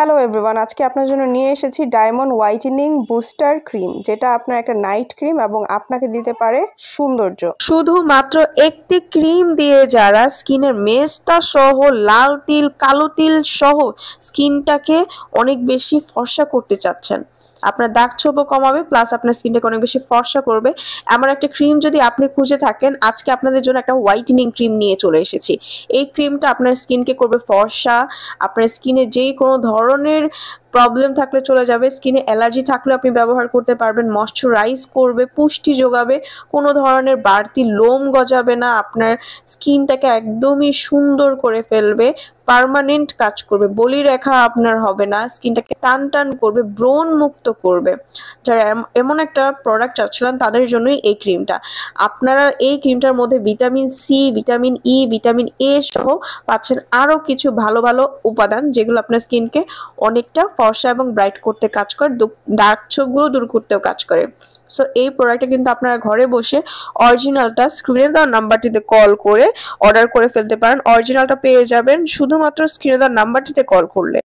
Hello everyone, আজকে আপনার জন্য নিয়ে এসেছি ডায়মন্ড হোয়াইটেনিং বুস্টার ক্রিম, যেটা আপনার একটা নাইট ক্রিম এবং আপনাকে দিতে পারে সৌন্দর্য। শুধুমাত্র একটি ক্রিম দিয়ে যারা স্কিনের মেস্তা সহ লাল তিল কালো তিল সহ স্কিনটাকে অনেক বেশি ফর্সা করতে চাচ্ছেন, আপনার দাগ ছোপও কমাবে প্লাস আপনার স্কিনটাকে অনেক বেশি ফর্সা করবে, এমন একটা ক্রিম যদি আপনি খুঁজে থাকেন, আজকে আপনাদের জন্য একটা হোয়াইটেনিং ক্রিম নিয়ে চলে এসেছি। এই ক্রিমটা আপনার স্কিনকে করবে ফর্সা, আপনার স্কিনে যেই কোনো ধরনের প্রবলেম থাকলে চলে যাবে, স্কিনে অ্যালার্জি থাকলে আপনি ব্যবহার করতে পারবেন, ময়শ্চারাইজ করবে, পুষ্টি যোগাবে, কোনো ধরনের বাড়তি লোম গজাবে না, আপনার স্কিনটাকে একদমই সুন্দর করে ফেলবে, পার্মানেন্ট কাজ করবে, বলি রেখা আপনার হবে না, স্কিনটাকে টান টান করবে, ব্রণ মুক্ত করবে। যারা এমন একটা প্রোডাক্ট চাচ্ছিলেন তাদের জন্যই এই ক্রিমটা। আপনারা এই ক্রিমটার মধ্যে vitamin C, vitamin E, vitamin A সহ পাচ্ছেন আরও কিছু ভালো ভালো উপাদান, যেগুলো আপনার স্কিনকে অনেকটা ফর্সা এবং ব্রাইট করতে কাজ করে, দাগ ছোপগুলো দূর করতেও কাজ করে। সো এই প্রোডাক্টটা কিন্তু আপনারা ঘরে বসে অরিজিনালটা স্ক্রিনে দেওয়া নাম্বারটিতে কল করে অর্ডার করে ফেলতে পারেন। অরিজিনালটা পেয়ে যাবেন শুধুমাত্র স্ক্রিনে দেওয়া নাম্বারটিতে কল করলে।